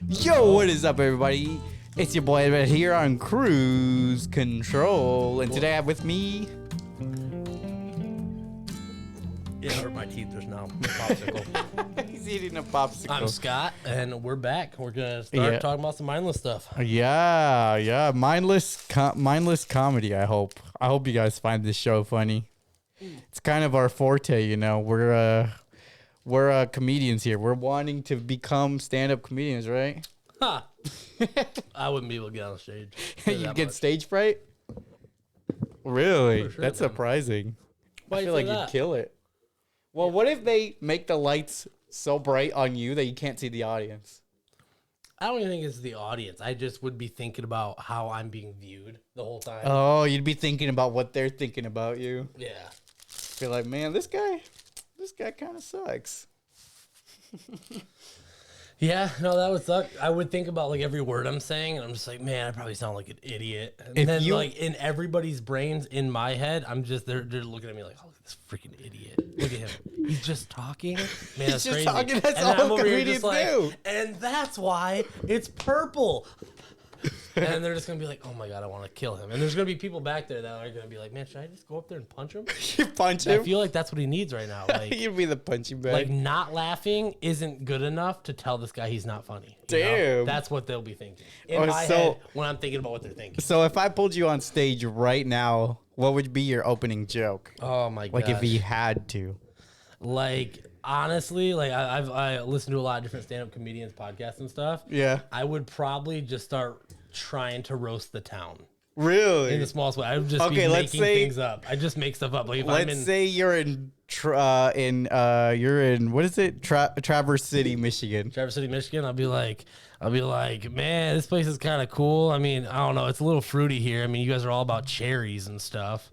Yo, what is up, everybody? It's your boy right here on Cruise Control, and today I have with me. It hurt my teeth just now. Popsicle. He's eating a popsicle. I'm Scott, and we're back. We're gonna start talking about some mindless stuff. Yeah, mindless comedy. I hope you guys find this show funny. It's kind of our forte, you know. We're comedians here. We're wanting to become stand-up comedians, right? Ha! I wouldn't be able to get on stage. You get stage fright? Really? For sure, That's man. surprising. Why I you feel say like you'd that? kill it. Well, what if they make the lights so bright on you that you can't see the audience? I don't even think it's the audience. I just would be thinking about how I'm being viewed the whole time. Oh, you'd be thinking about what they're thinking about you. Yeah. Feel like, man, this guy kind of sucks. Yeah, no, that would suck. I would think about like every word I'm saying, and I'm just like, man, I probably sound like an idiot. And If then you- like in everybody's brains, in my head, I'm just they're looking at me like, oh, look at this freaking idiot. Look at him. He's just talking. Man, that's just crazy. talking, that's and all I'm over here comedians just like, do. and that's why it's purple. And they're just gonna be like, oh my god, I want to kill him. And there's gonna be people back there that are gonna be like, man, should I just go up there and punch him? You punch I him. feel like that's what he needs right now. Like, You'd be the punching bag. like not laughing isn't good enough to tell this guy he's not funny. You know? Damn. That's what they'll be thinking in Or my so- head when I'm thinking about what they're thinking. So if I pulled you on stage right now, what would be your opening joke? Oh my god! Like if you had to. like honestly, like I listen to a lot of different stand-up comedians podcasts and stuff. Yeah. I would probably just start trying to roast the town Really? in the smallest way. I would just Okay, be let's making say- things up. I just make stuff up. Like if I'm Let's in, say you're in you're in what is it? Traverse City, Michigan. Traverse City, Michigan, I'll be like, man, this place is kind of cool. I mean, I don't know, it's a little fruity here. I mean, you guys are all about cherries and stuff.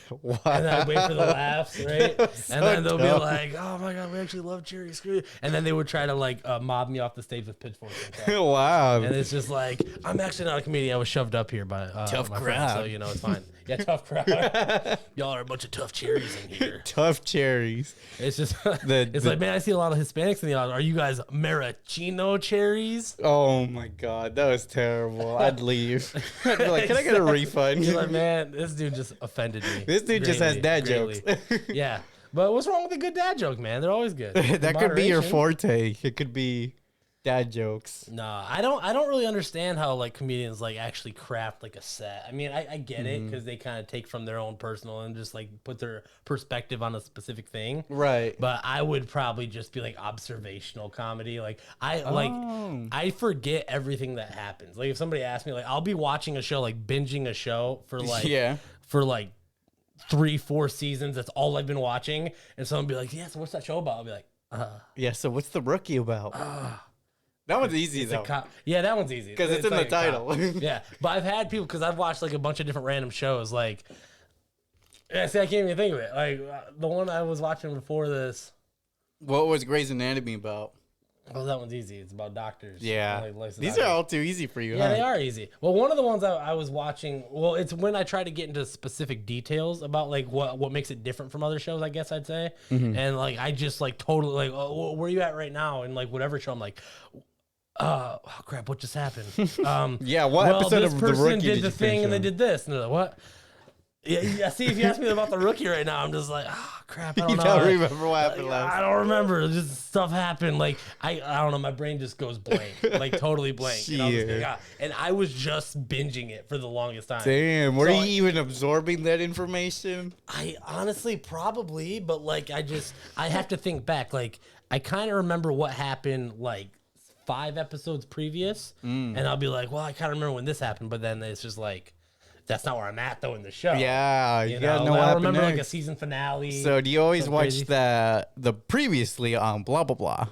What? And then I wait for the laughs, right? so And then they'll be dumb. like, "Oh my god, we actually love cherries." And then they would try to like mob me off the stage with pitchforks and stuff. Wow. And it's just like, I'm actually not a comedian. I was shoved up here by Tough my friends, so crowd. you know it's fine. Yeah, tough crowd. Y'all are a bunch of tough cherries in here. Tough cherries. It's just, The- like, man, I see a lot of Hispanics in the audience. Are you guys maraschino cherries? Oh my god, that was terrible. I'd leave. I'd be like, can I get a refund? You're like, man, this dude just offended me. This dude just has dad jokes. Yeah. But what's wrong with a good dad joke, man? They're always good. That could be your Moderation. forte. It could be dad jokes. No, I don't really understand how like comedians like actually craft like a set. I mean, I get it because they kind of take from their own personal and just like put their perspective on a specific thing. Right. But I would probably just be like observational comedy. Like Oh. I forget everything that happens. Like if somebody asks me, like I'll be watching a show, like binging a show for like Yeah. for like 3-4 seasons. That's all I've been watching. And someone be like, "Yeah, so what's that show about?" I'll be like, Yeah, so what's the rookie about? That one's easy It's a though. cop. Yeah, that one's easy. Because it's in the like a cop. title. Yeah, but I've had people because I've watched like a bunch of different random shows. Like, yeah, see, I can't even think of it. Like the one I was watching before this. What was Grey's Anatomy about? Oh, that one's easy. It's about doctors. Yeah. Like, life's a These doctor. are all too easy for you, Yeah, huh? they are easy. Well, one of the ones I was watching. Well, it's when I try to get into specific details about like what makes it different from other shows. I guess I'd say. And like I just like totally like, oh, where are you at right now? And like whatever show, I'm like. Oh crap! What just happened? Yeah, what well, episode this of The person Rookie did did the you thing finish and they on? did this. And they're like, what? Yeah. See, if you ask me about the rookie right now, I'm just like, oh crap! I don't You know. don't Like, remember what happened I last. don't remember. Just stuff happened. Like I don't know. My brain just goes blank, like totally blank. And, I'm just Shit. like, ah. And I was just binging it for the longest time. Damn, were So you I- even absorbing that information? I honestly probably, but like I have to think back. Like I kind of remember what happened like 5 episodes previous, and I'll be like, well, I kind of remember when this happened, but then it's just like that's not where I'm at though in the show. Yeah, you gotta know Like, what I happened remember like a next. season finale. So do you always something watch crazy. the previously on blah blah blah?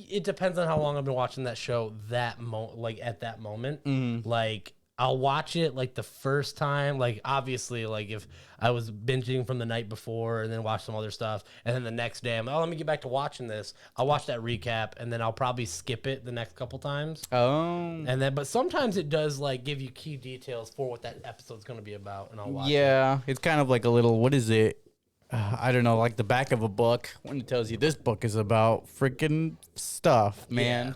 It depends on how long I've been watching that show. Like at that moment, like I'll watch it like the first time. Like obviously, like if I was binging from the night before and then watch some other stuff, and then the next day let me get back to watching this. I'll watch that recap and then I'll probably skip it the next couple times. Oh, And then, but sometimes it does like give you key details for what that episode's going to be about, and I'll watch it. yeah, it's kind of like a little. What is it? I don't know, like the back of a book when it tells you this book is about freaking stuff, man. Yeah.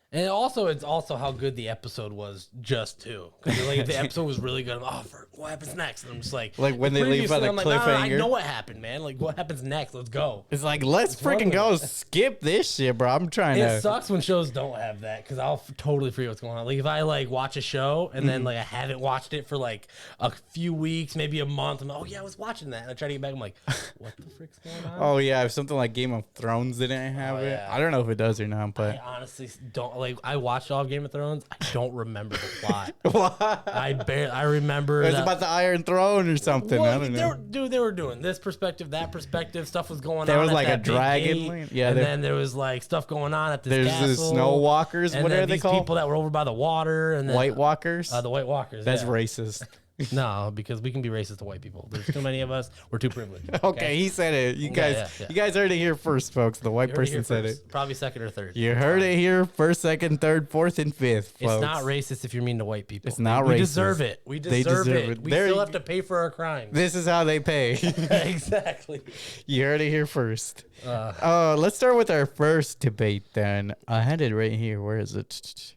And it's also how good the episode was, just too. Because like if the episode was really good, I'm, what happens next? And I'm just like when they leave on a I'm like, nah, I cliffhanger. know what happened, man. Like what happens next? Let's go. It's like, let's freaking go. Skip this shit, bro. I'm trying It to. sucks when shows don't have that because I'll totally forget what's going on. Like if I like watch a show and then like I haven't watched it for like a few weeks, maybe a month, I'm like, oh yeah, I was watching that. And I try to get back. I'm like, what the frick's going on? Oh yeah, if something like Game of Thrones didn't have it, yeah. I don't know if it does or not, but I honestly don't like. I watched all of Game of Thrones. I don't remember the plot. what? I remember It's that- about the Iron Throne or something. I don't know. They were doing this perspective, that perspective. Stuff was going on. There was at like a that big dragon gate, land? Yeah, and there- then there was like stuff going on at this There's castle. the Snow Walkers. And What then are they these called? people that were over by the water, and then White Walkers. the White Walkers. That's yeah. racist. No, because we can be racist to white people. There's too many of us. We're too privileged. Okay, he said it. You guys, yeah. you guys heard it here first, folks. The white You heard it person here said first. it. Probably second or third. You heard it here first, second, third, fourth, and fifth. Folks. It's not racist if you're mean to white people. It's not we racist. deserve it. We They deserve, deserve it. it. We There still you- have to pay for our crimes. This is how they pay. Exactly. You heard it here first. Let's start with our first debate then. I had it right here. Where is it?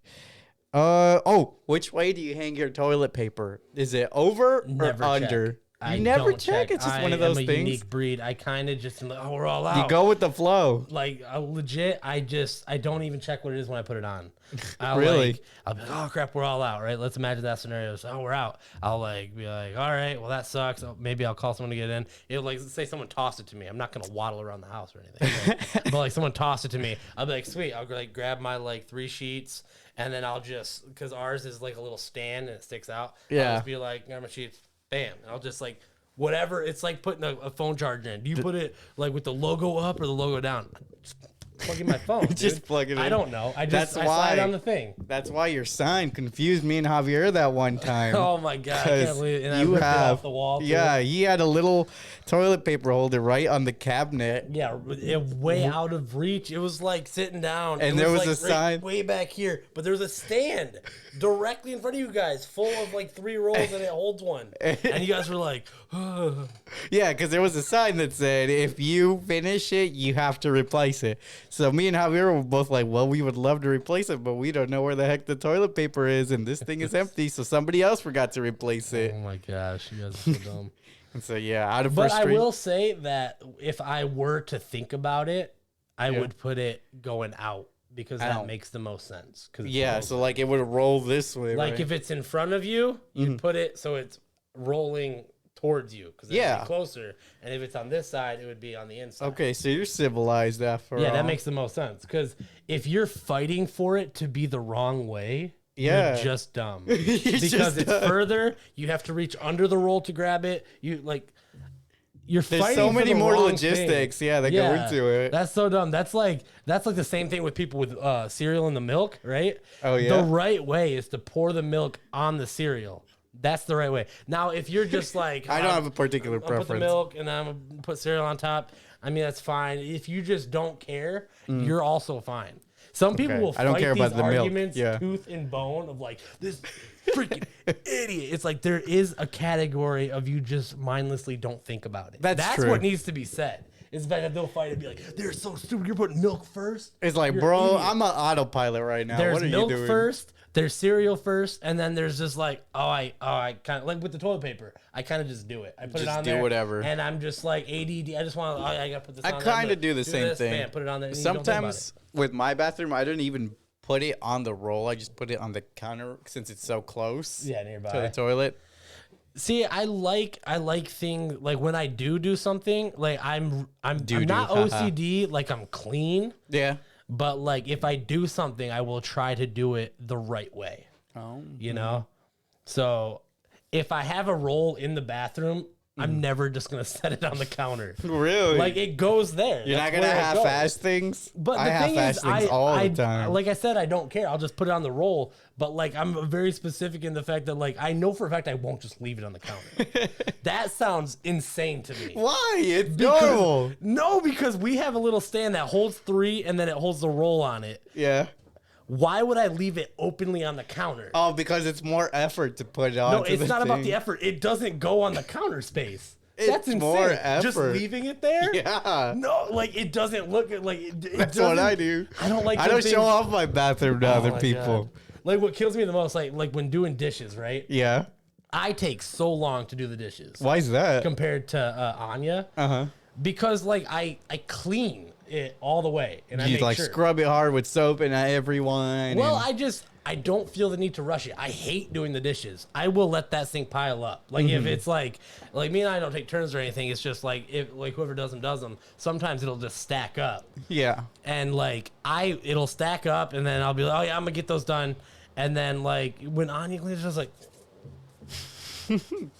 Which way do you hang your toilet paper? Is it over Never or under? check. You I never don't check. It's just one of those I'm a things. unique breed. I kind of just am like, oh, we're all out. You go with the flow. Like legit, I don't even check what it is when I put it on. Really? I'll be like, oh crap, we're all out, right? Let's imagine that scenario. So, oh, we're out. I'll like be like, all right, well that sucks. Maybe I'll call someone to get in. It like say someone tossed it to me. I'm not gonna waddle around the house or anything. But like someone tossed it to me, I'll be like, sweet. I'll like grab my like 3 sheets. And then I'll just, because ours is like a little stand and it sticks out. Yeah. I'll just be like, grab my sheets, bam. And I'll just like, whatever. It's like putting a phone charger in. Do you put it like with the logo up or the logo down? Just plug in my phone. Just dude. plug it in. I don't know. I That's just I slide why. on the thing. That's why your sign confused me and Javier that one time. Oh my god! I can't believe it. And I You ripped it have, off the wall. Too. yeah, he had a little toilet paper holder right on the cabinet. Yeah, way out of reach. It was like sitting down, And It there was like a sign. way back here, but there was a stand directly in front of you guys, full of like 3 rolls, and it holds one. And you guys were like, Yeah, because there was a sign that said, if you finish it, you have to replace it. So me and Javier were both like, well, we would love to replace it, but we don't know where the heck the toilet paper is, and this thing is empty, so somebody else forgot to replace it. "Oh my gosh, you guys are so dumb." And so, yeah, out of But I frustration. will say that if I were to think about it, I would put it going out because that Out. makes the most sense. Cause it's Yeah, close. so like it would roll this way, like right? if it's in front of you, you put it so it's rolling towards you because Yeah. it'd be closer. And if it's on this side, it would be on the inside. Okay, so you're civilized after all. Yeah, that makes the most sense because if you're fighting for it to be the wrong way, Yeah. you're just dumb. You're Because just it's dumb. further, you have to reach under the roll to grab it. You're There's fighting so for many the more wrong logistics, thing. that go into it. That's so dumb. That's like the same thing with people with cereal in the milk, right? Oh, yeah? The right way is to pour the milk on the cereal. That's the right way. Now, if you're just like, I don't have a particular I'll put the preference. milk and I'm gonna put cereal on top. I mean, that's fine. If you just don't care, you're also fine. Some people Okay. will I don't fight care these about the milk. arguments Yeah. tooth and bone of like this freaking idiot. It's like there is a category of you just mindlessly don't think about it. That's true. what needs to be said. It's that they'll fight and be like, they're so stupid. You're putting milk first. It's like, You're bro, an idiot." I'm an autopilot right now. There's What are milk you doing? first. There's cereal first, and then there's just like, I kind of like with the toilet paper. I kind of just do it. I put it Just on do there, whatever. and I'm just like ADD. I just want to. I gotta put this. I on kind there, of do the same this, thing. Bam, put it on there. and you don't think about Sometimes with my bathroom, I don't even put it on the roll. I just put it on the counter since it's so close it. Yeah, nearby. to the toilet. See, I like things like when I do something like I'm Do-do, not haha. OCD, like I'm clean, Yeah. but like if I do something, I will try to do it the right way. Oh. You know, so if I have a roll in the bathroom, I'm never just gonna set it on the counter. Really? Like it goes there. You're not That's gonna where it goes. half-ass things. But I the thing half-ass is, things all I, the time. like I said, I don't care. I'll just put it on the roll. But like, I'm very specific in the fact that like, I know for a fact I won't just leave it on the counter. That sounds insane to me. Why? It's Because- normal. No, because we have a little stand that holds 3 and then it holds the roll on it. Yeah. Why would I leave it openly on the counter? Oh, because it's more effort to put it on. No, it's not about the effort. It doesn't go on the counter space. That's insane. more effort. Just leaving it there? Yeah. No, like it doesn't look like it. That's what I do. I don't like. I don't show off my bathroom to Oh other my people. God. Like what kills me the most, like when doing dishes, right? Yeah. I take so long to do the dishes Why is that? compared to Anya, Uh-huh. because like I clean it all the way and I You make like sure. scrub it hard with soap and everyone. Well, and, I don't feel the need to rush it. I hate doing the dishes. I will let that sink pile up. Like if it's like me and I don't take turns or anything. It's just like if like whoever does them. Sometimes it'll just stack up, yeah. and like it'll stack up, and then I'll be like, oh yeah, I'm gonna get those done. And then like when Anya cleans, it's just like,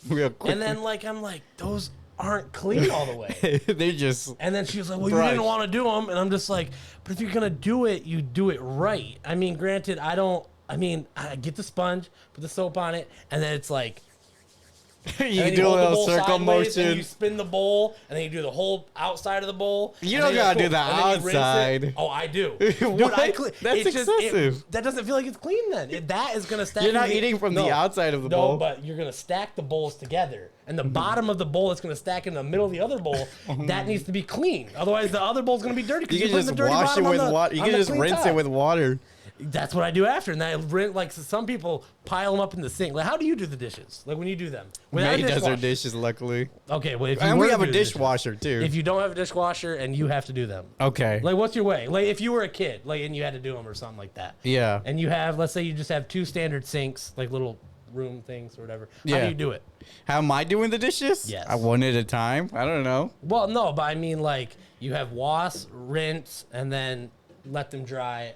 Real quick. and then like I'm like those aren't clean all the way. They just And then she was like, well, Brush. you didn't want to do them. And I'm just like, but if you're going to do it, you do it right. I mean, granted, I get the sponge, put the soap on it, and then it's like, you and then do a hold the little bowl circle sideways, and motion. you spin the bowl, and then you do the whole outside of the bowl. You and don't then gotta cool. do the And then you rinse it. outside. Oh, I do. Dude, What? That's it's excessive. that doesn't feel like it's clean then. That is going to stack. You're not in eating from the outside of the no, bowl. but you're going to stack the bowls together. And the bottom of the bowl that's going to stack in the middle of the other bowl, that needs to be clean. Otherwise, the other bowl's going to be dirty. You can just wash it with water. You can just rinse it with water. That's what I do after, and I rinse. Like so some people pile them up in the sink. Like, how do you do the dishes? Like when you do them? Without a May does her dishwasher. dishes, luckily. Okay, well, if you And were we to have a do the dishes, dishwasher, too. if you don't have a dishwasher and you have to do them, Okay. like what's your way? Like if you were a kid, like and you had to do them or something like that. Yeah. And you have, let's say, you just have 2 standard sinks, like little room things or whatever. How Yeah. do you do it? How am I doing the dishes? Yes. One at a time. I don't know. Well, no, but I mean, like, you have wash, rinse, and then let them dry.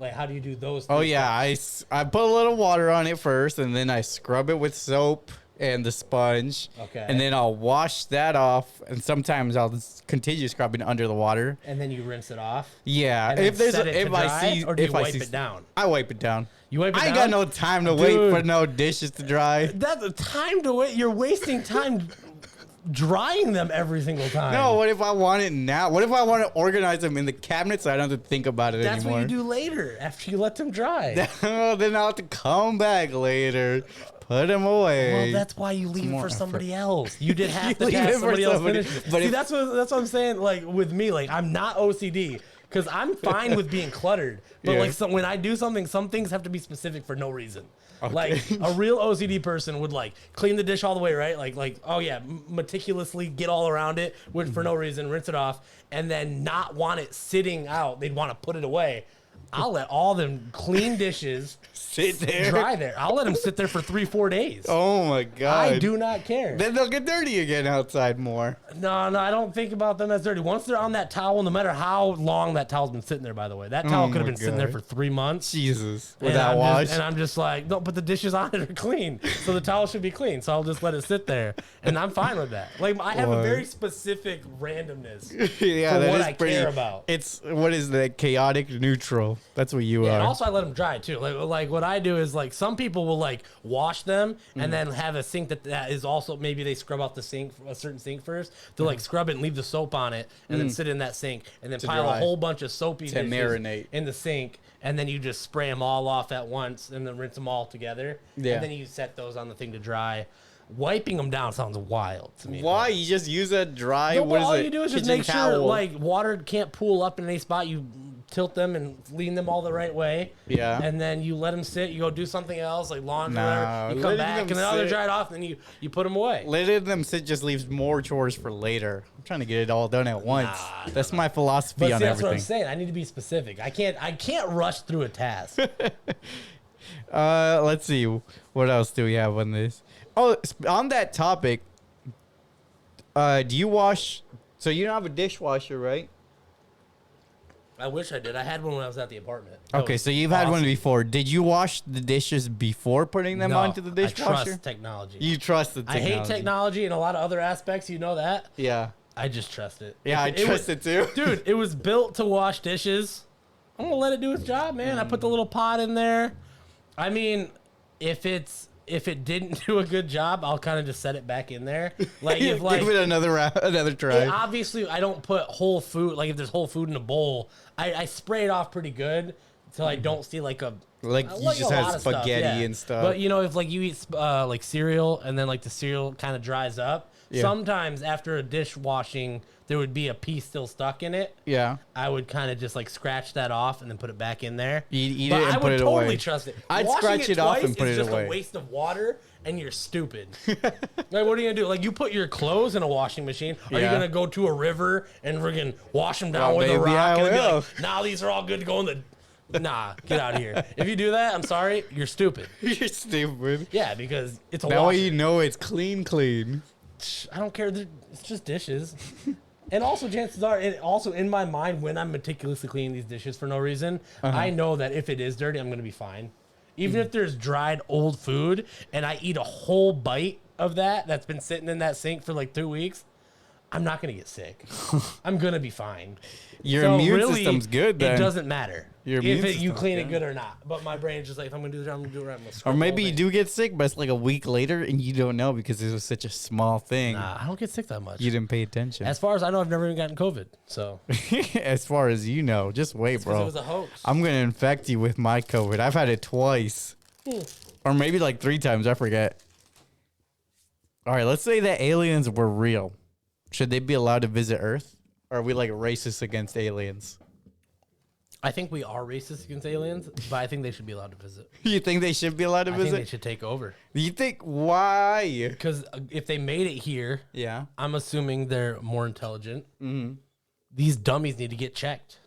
Like, how do you do those? Oh, three yeah. steps? I put a little water on it first, and then I scrub it with soap and the sponge. Okay. And then I'll wash that off, and sometimes I'll just continue scrubbing under the water. And then you rinse it off. Yeah. And then If there's set it to if dry, I see or do you if I wipe see it down? I wipe it down. You wipe it I ain't down? got no time to wait Dude. for no dishes to dry. That's the time to wait. You're wasting time drying them every single time. No, what if I want it now? What if I want to organize them in the cabinet so I don't have to think about it that's anymore? what you do later after you let them dry. Then I'll have to come back later, put them away. Well, that's why you leave it more for somebody else. You did have to leave have it for somebody else somebody- finish it. but See, if- that's what I'm saying. Like with me, like I'm not OCD because I'm fine with being cluttered. But Yeah. like when I do something, some things have to be specific for no reason. Like a real OCD person would like clean the dish all the way, right? Like oh yeah, meticulously get all around it, which for no reason, rinse it off, and then not want it sitting out. They'd want to put it away. I'll let all them clean dishes Sit there. dry there. I'll let them sit there for 3-4 days. Oh my god. I do not care. Then they'll get dirty again outside more. No, I don't think about them as dirty. Once they're on that towel, no matter how long that towel's been sitting there, by the way, that towel Oh could have my been sitting there God. for 3 months. Jesus. And Without I'm wash. and I'm just like, no, but the dishes on it are clean, so the towel should be clean. So I'll just let it sit there, and I'm fine with that. Like I have a What? very specific randomness Yeah, for that what is I pretty. care about. It's what is that? Chaotic neutral. That's what you Yeah, are. and also I let them dry too. Like what I do is like some people will like wash them and then have a sink that is also maybe they scrub out the sink, a certain sink first. They'll like scrub it and leave the soap on it and then sit in that sink and then pile dry. a whole bunch of soapy dishes marinate. in the sink and then you just spray them all off at once and then rinse them all together. Yeah. And then you set those on the thing to dry. Wiping them down sounds wild to me. Why? You just use a dry. No, what is all it? you do is just kitchen make sure towel. like water can't pool up in any spot. You tilt them and lean them all the right way. Yeah. And then you let them sit. You go do something else like laundry. or whatever. No, You come letting back them and then they're sit- dried off. And then you put them away. Letting them sit just leaves more chores for later. I'm trying to get it all done at once. Nah, That's my philosophy But on see, that's what I'm everything. saying. I need to be specific. I can't rush through a task. Let's see. What else do we have on this? Oh, on that topic, do you wash? So you don't have a dishwasher, right? I wish I did. I had one when I was at the apartment. That Okay, was so you've had one awesome. before. Did you wash the dishes before putting them No, onto the I dishwasher? trust technology. You trust the I technology. hate technology in a lot of other aspects. You know that. Yeah. I just trust it. Yeah, I It was- trust it too. Dude, it was built to wash dishes. I'm gonna let it do its job, man. I put the little pot in there. I mean, if it didn't do a good job, I'll kind of just set it back in there. Like if like Give it another try. obviously I don't put whole food. Like if there's whole food in a bowl, I spray it off pretty good until I don't see like a Like I you like just a lot have of stuff, spaghetti yeah. and stuff. But you know, if like you eat like cereal and then like the cereal kind of dries up, Sometimes after a dishwashing, there would be a piece still stuck in it. Yeah. I would kind of just like scratch that off and then put it back in there. Eat But it and I put would it totally away. trust it. I'd Washing scratch it off twice and put is it just away. a waste of water, and you're stupid. Like, what are you gonna do? Like, you put your clothes in a washing machine. Are you Yeah. gonna go to a river and friggin' wash them down Well, with a maybe rock I and be will. like, nah, these are all good to go in the. Nah, get out of here. If you do that, I'm sorry, you're stupid. You're stupid. Yeah, because it's a That way washer. you know it's clean. I don't care. It's just dishes. And also, chances are, also in my mind, when I'm meticulously cleaning these dishes for no reason, I know that if it is dirty, I'm going to be fine. Even if there's dried old food and I eat a whole bite of that's been sitting in that sink for like 2 weeks, I'm not going to get sick. I'm going to be fine. Your So immune really, system's good then. It doesn't matter Your if immune you system's clean it good. good or not. But my brain's just like, if I'm going to do the job, I'm going to do it right. I'm gonna Or scrub the maybe whole you thing. do get sick, but it's like a week later and you don't know because it was such a small thing. Nah, I don't get sick that much. You didn't pay attention. As far as I know, I've never even gotten COVID. So As far as you know, just wait, because it bro. was a hoax. I'm gonna infect you with my COVID. I've had it twice, or maybe like 3 times. I forget. All right, let's say that aliens were real. Should they be allowed to visit Earth? Or are we like racist against aliens? I think we are racist against aliens, but I think they should be allowed to visit. You think they should be allowed to I think they visit? should take over. You think why? Because if they made it here, Yeah. I'm assuming they're more intelligent. Mm-hmm. These dummies need to get checked.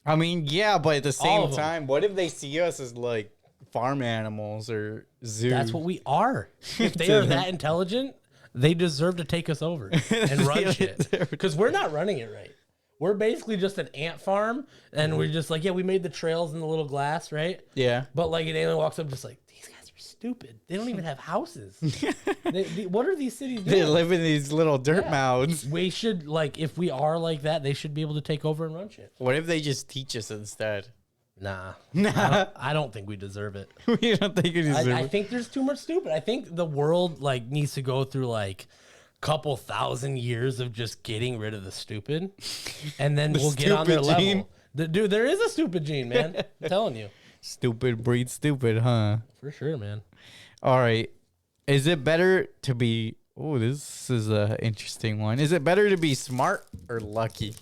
I mean, yeah, but at the All same of 'em. time, what if they see us as like farm animals or zoo? That's what we are. If they are that intelligent, they deserve to take us over and run shit. Because we're not running it right. We're basically just an ant farm, and we're just like, yeah, we made the trails in the little glass, right? Yeah. But like an alien walks up, just like, these guys are stupid. They don't even have houses. What are these cities They doing? live in these little dirt Yeah. mounds. We should, like, if we are like that, they should be able to take over and run shit. What if they just teach us instead? Nah. Nah. I don't think we deserve it. We don't think you deserve I it. think there's too much stupid. I think the world, like, needs to go through, like, couple thousand years of just getting rid of the stupid, and then we'll get on their stupid gene. level. Dude, there is a stupid gene, man. I'm telling you. Stupid breed stupid, huh? For sure, man. All right. Is it better to be... Oh, this is a interesting one. Is it better to be smart or lucky?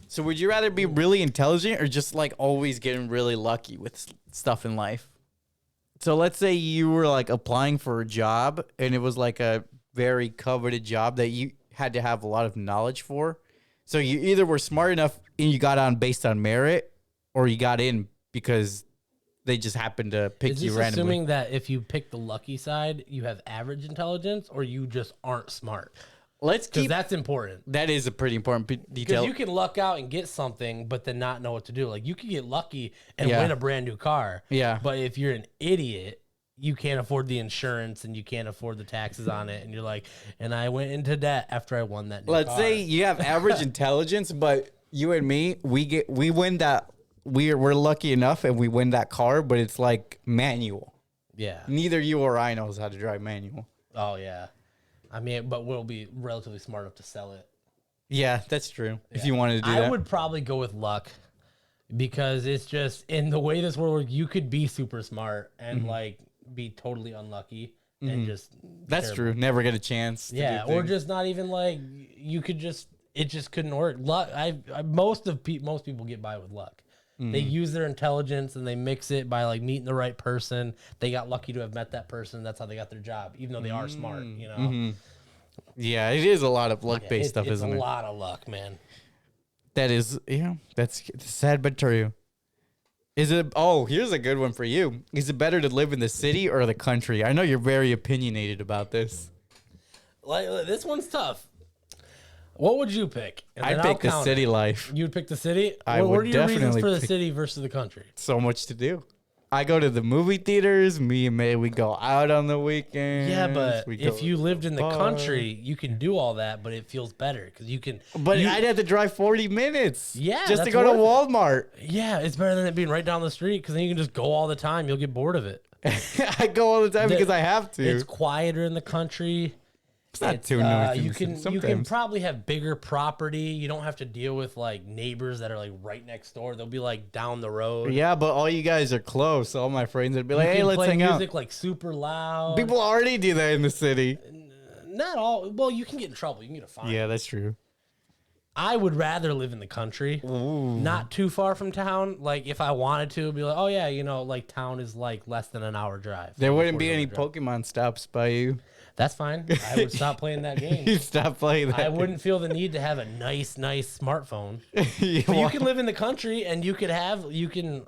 So would you rather be really intelligent or just like always getting really lucky with stuff in life? So let's say you were like applying for a job and it was like a very coveted job that you had to have a lot of knowledge for. So you either were smart enough and you got on based on merit, or you got in because they just happened to pick Is you this randomly. assuming that if you pick the lucky side, you have average intelligence, or you just aren't smart? Let's Because keep that's important. that is a pretty important Because detail. you can luck out and get something, but then not know what to do. Like, you could get lucky and Yeah. win a brand new car. Yeah. But if you're an idiot, you can't afford the insurance and you can't afford the taxes on it. And you're like, and I went into debt after I won that new Let's car. say you have average intelligence, but you and me, we win that. We're lucky enough and we win that car, but it's like manual. Yeah. Neither you or I knows how to drive manual. Oh, yeah. I mean, but we'll be relatively smart enough to sell it. Yeah, that's true. If you wanted to do I that. would probably go with luck, because it's just in the way this world works, you could be super smart and like be totally unlucky and just That's terrible. true. Never get a chance. To Yeah, do or things. just not even like you could just it just couldn't work. Luck. Most people get by with luck. They use their intelligence and they mix it by like meeting the right person. They got lucky to have met that person. That's how they got their job, even though they are smart. You know, Yeah, it is a lot of luck based stuff, it's isn't a it? lot of luck, man. That is, yeah, that's sad but true. Is it? Oh, here's a good one for you. Is it better to live in the city or the country? I know you're very opinionated about this. Like, this one's tough. What would you pick? And I'd then I'll pick the counter. city life. You'd pick the city. I what would are your reasons definitely for the pick- city versus the country? So much to do. I go to the movie theaters. Me and May, we go out on the weekends. Yeah, but we go if you lived in the bar. country, you can do all that, but it feels better because you can. But you- I'd have to drive 40 minutes. Yeah, just to that's go to worth Walmart. yeah, it's better than it being right down the street because then you can just go all the time. You'll get bored of it. I go all the time The- because I have to. It's quieter in the country. It's not It's, too noisy. you can sometimes. probably have bigger property. You don't have to deal with like neighbors that are like right next door. They'll be like down the road. Yeah, but all you guys are close. All my friends would be You like, "Hey, can let's play hang out." music like super loud. People already do that in the city. Not all. Well, you can get in trouble. You can get a fine. Yeah, that's true. I would rather live in the country, not too far from town. Like if I wanted to, be like, oh yeah, like town is like less than an hour drive. There wouldn't be 40 any minute drive. Pokemon stops by you. That's fine. I would stop playing that game. You stop playing that. I wouldn't feel the need to have a nice smartphone. You But you want- can live in the country and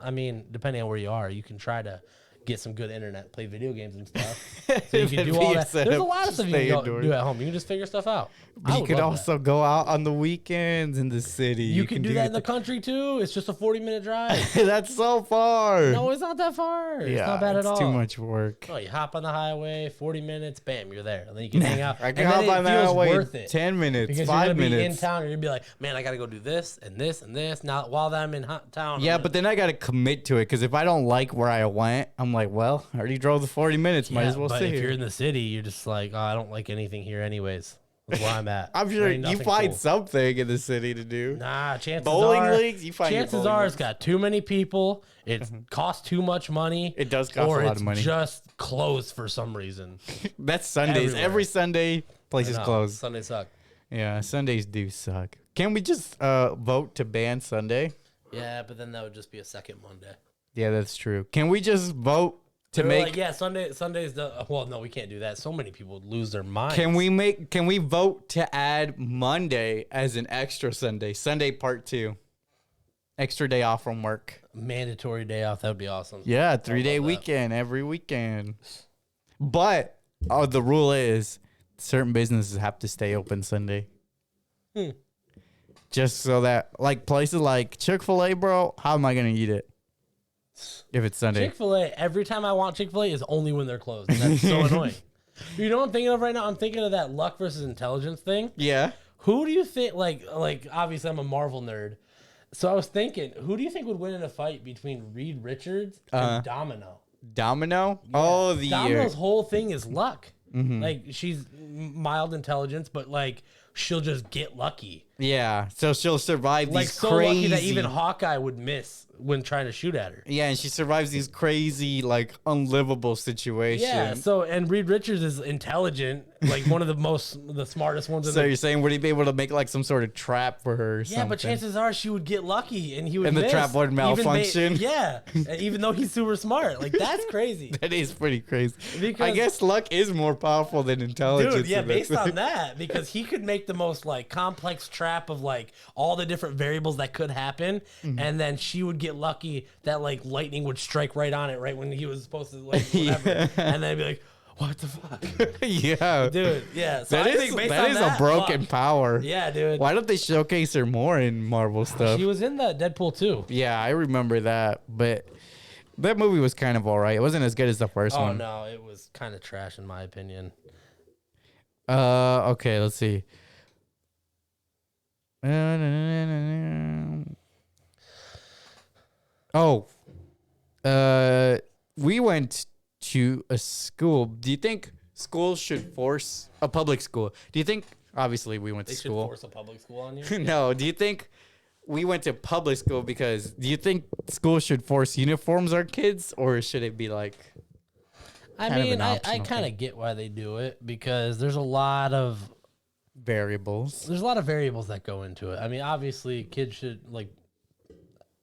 I mean, depending on where you are, you can try to get some good internet, play video games and stuff. So you can That'd do be all your that. There's a setup. lot of stuff you Stay can indoors. do at home. You can just figure stuff out. I You would could love also go out on the weekends in the city. that. You can do that in the country too. It's just a 40-minute drive. That's so far. No, it's not that far. It's not bad at all. It's too much work. Oh, you hop on the highway, 40 minutes, bam, you're there. And then you can hang out. I can and hop then on it that feels way worth it. 10 minutes, Because 5 you're gonna be in minutes. town, and you're gonna be like, man, I gotta go do this and this and this. Now, while I'm in town, Yeah, but then I got to commit to it because if I don't like where I went, I'm like, well, I already drove the 40 minutes. Might as well but sit if here. you're in the city, you're just like, oh, I don't like anything here, anyways. That's where I'm at. I'm sure There ain't you nothing find cool. something in the city to do. Nah, chances Bowling are, leagues? You find your chances bowling are leagues. it's got too many people. It costs too much money. It does cost or a lot it's of money. just closed for some reason. That's Sundays. Everywhere. Every Sunday, places No, closed. Sunday suck. Yeah, Sundays do suck. Can we just vote to ban Sunday? Yeah, but then that would just be a second Monday. Yeah, that's true. Can we just vote to They were make? like, yeah, Sunday's the well, no, we can't do that. So many people would lose their minds. Can we vote to add Monday as an extra Sunday? Sunday part 2. Extra day off from work. mandatory day off? That would be awesome. Yeah, 3-day love that. weekend every weekend. But the rule is certain businesses have to stay open Sunday. Just so that, like places like Chick-fil-A, bro, how am I gonna eat it if it's Sunday? Chick-fil-A, every time I want Chick-fil-A is only when they're closed. And that's so annoying. You know what I'm thinking of right now? I'm thinking of that luck versus intelligence thing. Yeah. Who do you think, like obviously I'm a Marvel nerd. So I was thinking, who do you think would win in a fight between Reed Richards and Domino? Domino? Oh, the Domino's whole thing is luck. Like she's mild intelligence, but like she'll just get lucky. yeah. So she'll survive Like these so crazy. lucky that even Hawkeye would miss when trying to shoot at her. yeah, and she survives these crazy, like unlivable situations. Yeah. So and Reed Richards is intelligent, like one of the smartest ones. In So the, you're saying would he be able to make like some sort of trap for her? Or yeah, but something? chances are she would get lucky and he would And the miss, trap would even malfunction. yeah, and even though he's super smart, like that's crazy. That is pretty crazy. I Because- guess luck is more powerful than intelligence. Dude, yeah, in this. based on that, because he could make the most like complex trap of like all the different variables that could happen, Mm-hmm. and then she would get lucky that like lightning would strike right on it, right when he was supposed to like whatever, Yeah. and then be like, "What the fuck, yeah, dude?" Yeah, so that I is think based that on is that, a broken luck. power. Yeah, dude. Why don't they showcase her more in Marvel stuff? She was in the Deadpool too. Yeah, I remember that, but that movie was kind of alright. It wasn't as good as the first Oh one. no, it was kind of trash in my opinion. Okay, let's see. Oh, we went to a school. Do you think schools should force a public school? Do you think? Obviously, we went They to should school. force a public school on you. No, do you think we went to public school because do you think schools should force uniforms on kids or should it be like I Kind of mean, an I optional kind of get why they do it because there's a lot of variables? variables that go into it. I mean, obviously, kids should like.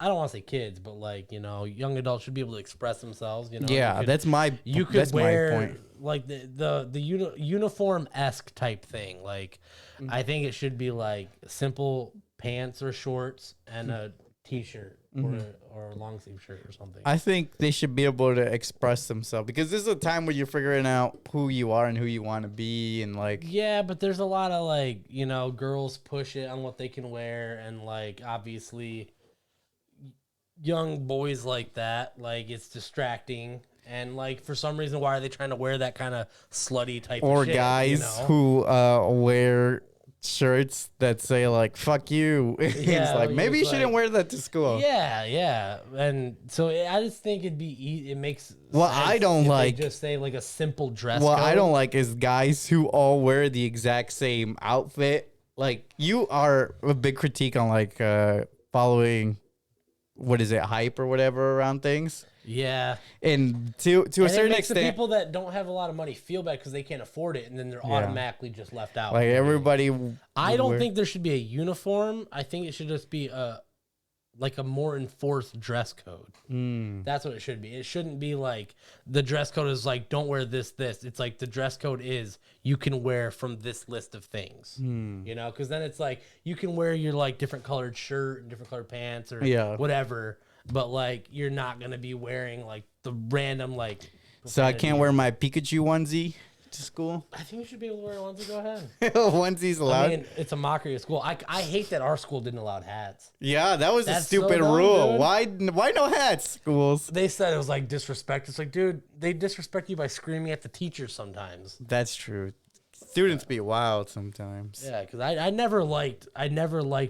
I don't want to say kids, but like young adults should be able to express themselves. Yeah, that's my you could that's my wear point. like the uniform esque type thing. Like, Mm-hmm. I think it should be like simple pants or shorts and a t-shirt or a long sleeve shirt or something. Mm-hmm. I think they should be able to express themselves because this is a time where you're figuring out who you are and who you want to be and like Yeah, but there's a lot of like, girls push it on what they can wear and like obviously young boys like that, like it's distracting and like for some reason why are they trying to wear that kind of slutty type or of shit, guys who wear shirts that say like fuck you. It's Yeah, like maybe you it's shouldn't like- wear that to school. Yeah. And so I just think it makes What sense I don't if they like- just say like a simple dress What code. I don't like is guys who all wear the exact same outfit. Like you are a big critique on like following what is it, hype or whatever around things. Yeah. And to a And certain it makes the extent, people that don't have a lot of money feel bad because they can't afford it, and then they're automatically just left out. like everybody, I don't think there should be a uniform. I think it should just be a more enforced dress code. That's what it should be. It shouldn't be like the dress code is like, don't wear this. It's like the dress code is you can wear from this list of things, you know, because then it's like you can wear your like different colored shirt and different colored pants or whatever, but like you're not going to be wearing like the random like. So I can't wear my Pikachu onesie to school. I think you should be able to wear a onesie. Go ahead. Onesie's allowed. I mean, it's a mockery of school. I hate that our school didn't allow hats. Yeah, that was a That's stupid so dumb, rule. dude. Why no hats, schools? They said it was like disrespect. It's like, dude, they disrespect you by screaming at the teachers sometimes. That's true. Students be wild sometimes. Yeah, because I never liked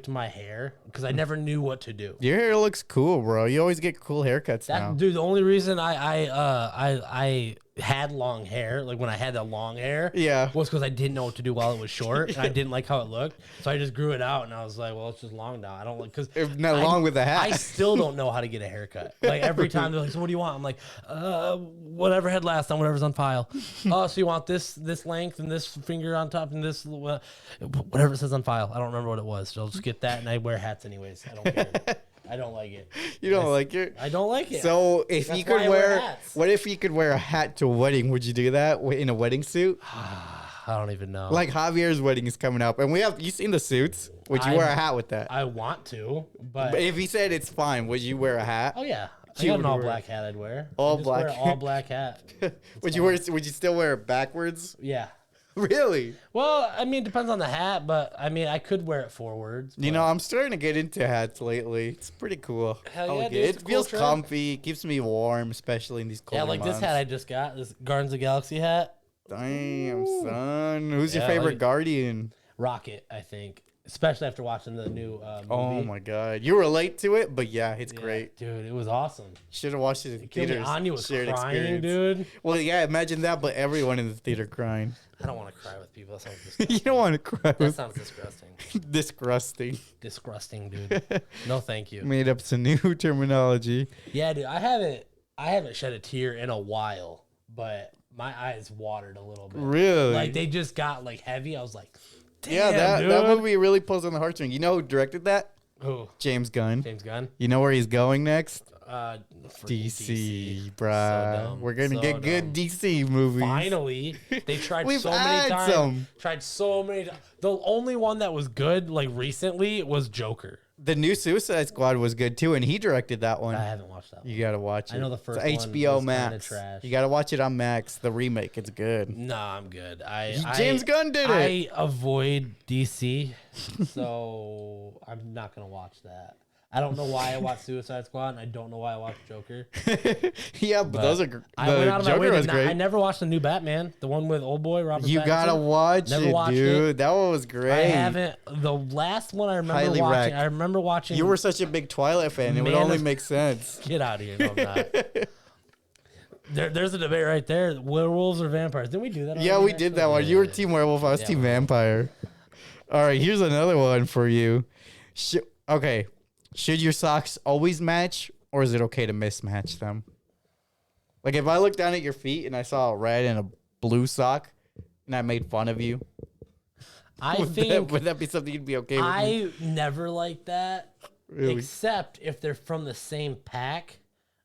my hair because I never knew what to do. Your hair looks cool, bro. You always get cool haircuts now. Dude, the only reason I had long hair, like when I had that long hair, was because I didn't know what to do while it was short, and I didn't like how it looked, so I just grew it out, and I was like, well, it's just long now. I don't like because not long with a hat. I still don't know how to get a haircut. Like every time they're like, so what do you want? I'm like, whatever had last time, whatever's on file. Oh, so you want this length and this finger on top and this whatever it says on file. I don't remember what it was. So I'll just get that, and I wear hats anyways. I don't care. I don't like it. You don't like it? I don't like it. So if you could what if you could wear a hat to a wedding? Would you do that in a wedding suit? I don't even know. Like Javier's wedding is coming up, and you seen the suits? Would you wear a hat with that? I want to, but if he said it's fine, would you wear a hat? Oh yeah, I got an all black hat. I'd wear all black. Wear an all black hat. Would you still wear it backwards? Yeah. Really? Well, I mean, it depends on the hat, but I mean, I could wear it forwards. You know, I'm starting to get into hats lately. It's pretty cool. Hell yeah, dude, it feels comfy. Keeps me warm, especially in these cold months. This hat I just got, this Guardians of the Galaxy hat. Damn, son. Who's your favorite Guardian? Rocket, I think. Especially after watching the new movie. Oh my god, you relate to it, but yeah, it's great, dude. It was awesome. Should have watched it in theaters. Anya was crying, dude. Well, yeah, imagine that, but everyone in the theater crying. I don't want to cry with people. That sounds disgusting. You don't want to cry. That sounds disgusting. Disgusting, dude. No, thank you. Made up some new terminology. Yeah, dude. I haven't shed a tear in a while, but my eyes watered a little bit. Really? Like they just got like heavy. I was like. Damn, yeah, that movie really pulls on the heartstrings. You know who directed that? Who? James Gunn. James Gunn. You know where he's going next? DC, bruh. So we're gonna get good DC movies. Finally, they tried so many times. Tried so many. The only one that was good, like recently, was Joker. The new Suicide Squad was good too, and he directed that one. I haven't watched that one. You gotta watch it. I know the first it's one HBO was Max. Trash. You gotta watch it on Max. The remake, it's good. Nah, I'm good. James Gunn did it. I avoid DC, so I'm not gonna watch that. I don't know why I watched Suicide Squad, and I don't know why I watched Joker. Yeah, but those are. I went out of my way. I never watched the new Batman, the one with old boy Robert Pattinson. You gotta watch it, dude. That one was great. I haven't. The last one I remember watching. I remember watching. You were such a big Twilight fan. It would only make sense. Get out of here! No, I'm not. There's a debate right there. Werewolves or vampires? Didn't we do that? Yeah, we did that one. You were Team Werewolf. I was Team Vampire. All right, here's another one for you. Okay. Should your socks always match, or is it okay to mismatch them? Like, if I look down at your feet and I saw a red and a blue sock, and I made fun of you, would that be something you'd be okay with? I never like that, really? Except if they're from the same pack,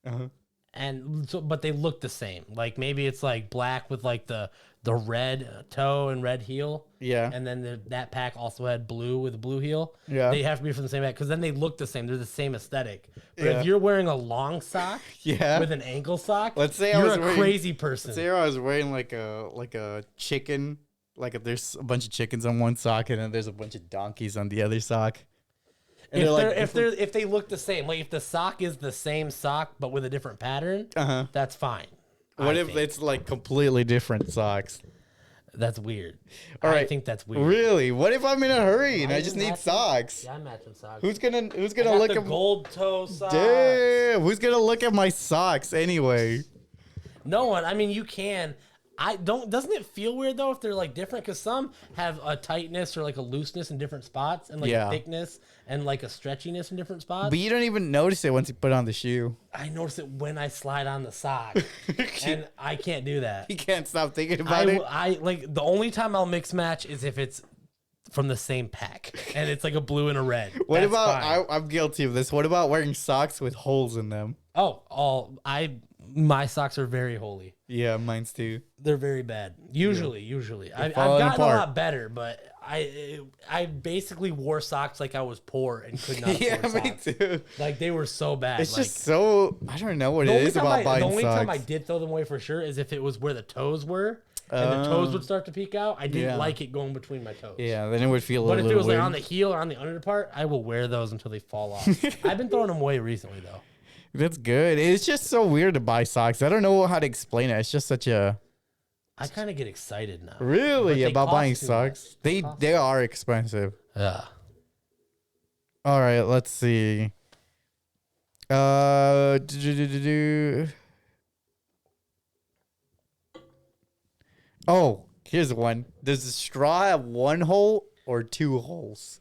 but they look the same. Like maybe it's like black with like the red toe and red heel. Yeah. And then that pack also had blue with a blue heel. Yeah. They have to be from the same pack because then they look the same. They're the same aesthetic. But if you're wearing a long sock with an ankle sock, let's say you're a crazy person. Let's say I was wearing like a chicken, like if there's a bunch of chickens on one sock and then there's a bunch of donkeys on the other sock. And if they look the same, like if the sock is the same sock but with a different pattern, that's fine. What if it's like completely different socks? That's weird. All right. I think that's weird. Really? What if I'm in a hurry and I just need socks? Yeah, I'm matching socks. Who's gonna look at gold toe socks? Damn, who's gonna look at my socks anyway? No one. I mean, you can. I don't. Doesn't it feel weird though if they're like different? Because some have a tightness or like a looseness in different spots, and like Yeah. a thickness and like a stretchiness in different spots. But you don't even notice it once you put on the shoe. I notice it when I slide on the sock, and I can't do that. You can't stop thinking about it. I like the only time I'll mix match is if it's from the same pack and it's like a blue and a red. What That's about fine. I'm guilty of this. What about wearing socks with holes in them? My socks are very holy. Yeah, mine's too. They're very bad. Usually, I've falling gotten apart. a lot better, but I basically wore socks like I was poor and could not Yeah, afford me socks. too. Like they were so bad. It's like, just so I don't know what the it only is time about the buying only time I socks. did throw them away for sure is if it was where the toes were and the toes would start to peek out. I didn't Yeah. like it going between my toes. Yeah, then it would feel a But if little it was like weird. on the heel or on the under part, I will wear those until they fall off. I've been throwing them away recently though. That's good. It's just so weird to buy socks. I don't know how to explain it. It's just such a I kind of get excited now. really But they about cost buying too socks. much. They are expensive. Yeah. All right, let's see. Do. Oh, here's one. Does the straw have one hole or two holes?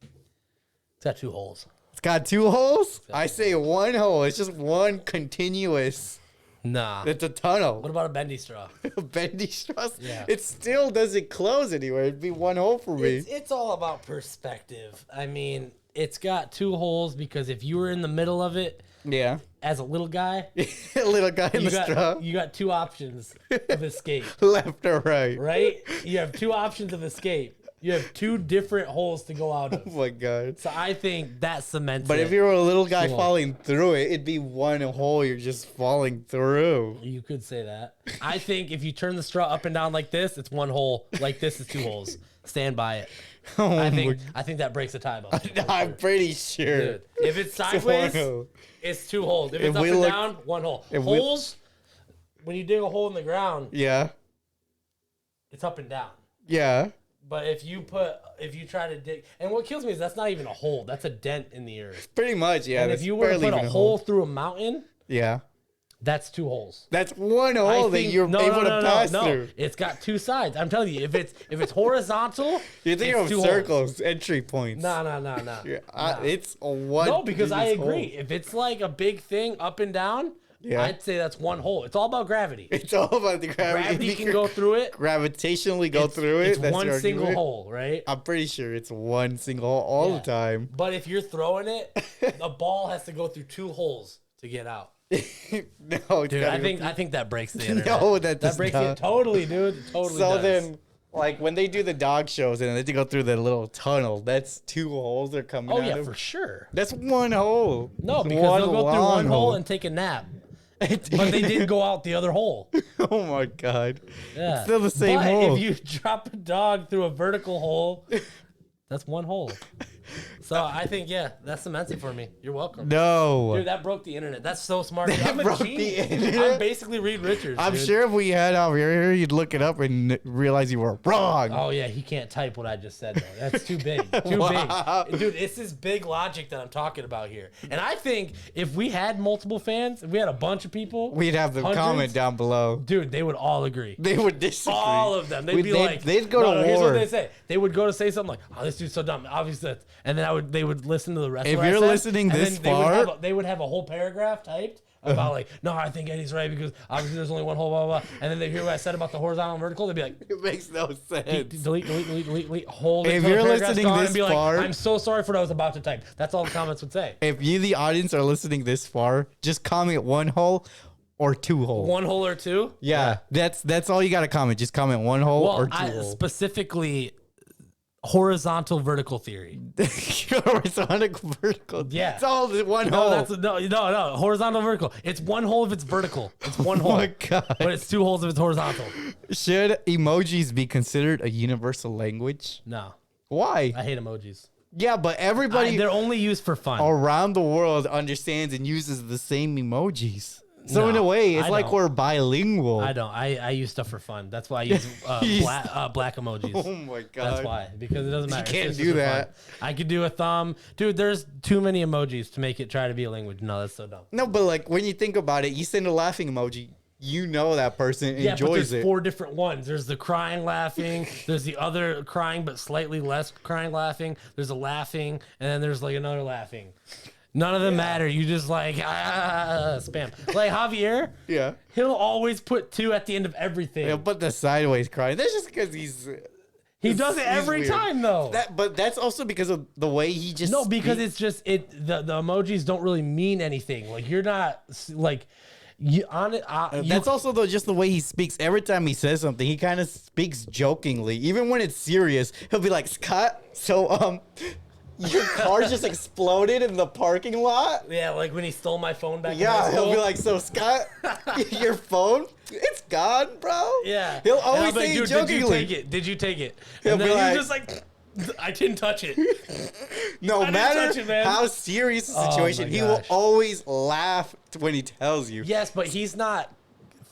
It's got 2 holes. It's got two holes? I say one hole. It's just one continuous. Nah. It's a tunnel. What about a bendy straw? Bendy straws? Yeah. It still doesn't close anywhere. It'd be one hole for me. It's all about perspective. I mean, it's got 2 holes because if you were in the middle of it Yeah. as a little guy, Little guy in the straw. you got 2 options of escape, Left or right. right? You have 2 options of escape. You have 2 different holes to go out Oh of. my God. So I think that cements But it. if you were a little guy Cool. falling through it, it'd be one hole you're just falling through. You could say that. I think if you turn the straw up and down like this, it's 1 hole. Like this is 2 holes. Stand by it. Oh I my think that breaks the tie bone. I'm pretty sure. Dude, if it's It's one sideways, hole. it's 2 holes. If If it's up we and look- down, 1 hole. if we- Holes, when you dig a hole in the ground, Yeah. it's up and down. Yeah. But if you try to dig, and what kills me is that's not even a hole. That's a dent in the earth. Pretty much, yeah. And that's if you were to barely put even a hole through a mountain, Yeah. that's 2 holes. That's one I hole that think- you're able to pass through. It's got 2 sides. I'm telling you, if it's horizontal, You're thinking it's of 2 holes. circles, entry points. No. Yeah, it's a one. No, because I biggest agree. hole. If it's like a big thing up and down, Yeah. I'd say that's 1 hole. It's all about gravity. It's all about the gravity. Gravity If can you go through it. gravitationally go It's- through it. It's that's one your single argument. hole, right? I'm pretty sure it's one single hole all Yeah. the time. But if you're throwing it, the ball has to go through 2 holes to get out. No, it's Dude, gotta I go think through- I think that breaks the internet. No, that does breaks not. it totally, dude. It totally So does. then, like when they do the dog shows and they have to go through the little tunnel, that's 2 holes they're coming Oh out yeah, of. for sure. That's one hole. No, It's because they'll go through long one hole and take a nap. But they didn't go out the other hole. Oh my God. Yeah. It's still the same but hole. if you drop a dog through a vertical hole, that's 1 hole. So I think, yeah, that cements it for me. You're welcome. No. Dude, that broke the internet. That's so smart. That I'm a broke the genius. internet? I'm basically Reed Richards. I'm dude. sure if we had over here, you'd look it up and realize you were wrong. Oh yeah, he can't type what I just said though. That's too big. Too Wow. big. Dude, it's this big logic that I'm talking about here. And I think if we had multiple fans, if we had a bunch of people, We'd have them hundreds, comment down below. dude, they would all agree. They would disagree. All of them. They'd be like, they'd go no, to no, here's war. what they say. They would go to say something like, "Oh, this dude's so dumb." Obviously, and then they would listen to the rest. If of what I you're said, listening and this then they would far- they would have a whole paragraph typed about like, "No, I think Eddie's right because obviously there's only one hole." Blah blah. Blah. And then they hear what I said about the horizontal and vertical. They'd be like, It makes no sense. delete, hold it. If till the you're paragraph's listening gone, this and be like, far- I'm so sorry for what I was about to type. That's all the comments would say. If you, the audience, are listening this far, just comment 1 hole or 2 hole. 1 hole or 2. Yeah, that's all you got to comment. Just comment 1 hole or Well, 2 I hole. specifically horizontal vertical theory. Horizontal, vertical. Yeah. It's all the 1 No, hole. that's no horizontal vertical. It's 1 hole if it's vertical. It's 1 Oh hole. my God. But it's 2 holes if it's horizontal. Should emojis be considered a universal language? No, Why? I hate emojis. Yeah, but everybody They're only used for fun. around the world understands and uses the same emojis. So in No, a way, it's I like don't. we're bilingual. I don't. I use stuff for fun. That's why I use black emojis. Oh my God. That's why, because it doesn't matter. It's can't just do for fun. that. I could do a thumb. Dude, there's too many emojis to make it try to be a language. No, that's so dumb. No, but like when you think about it, you send a laughing emoji. you know that person Yeah, but enjoys there's it. 4 different ones. There's the crying, laughing. There's the other crying, but slightly less crying, laughing. There's a laughing, and then there's like another laughing. None of them matter. You just like spam. Like Javier, Yeah. he'll always put 2 at the end of everything. He'll put the sideways crying. That's just because he's. He does it he's every weird. time though. But that's also because of the way he just. No, because it's just the emojis don't really mean anything. Like you're not like you on it. That's also just the way he speaks. Every time he says something, he kind of speaks jokingly. Even when it's serious, he'll be like, "Scott, so your car just exploded in the parking lot." Yeah, like when he stole my phone back. in high Yeah, he'll school. be like, "So Scott, your phone, it's gone, bro." Yeah, he'll And I'll always be like, say it "Dude, jokingly. Did you take it? Did you take it?" He'll And then be you're like- just like, "I didn't touch it." No didn't matter touch it, man. how serious the Oh, situation, my he will gosh. always laugh when he tells you. Yes, but he's not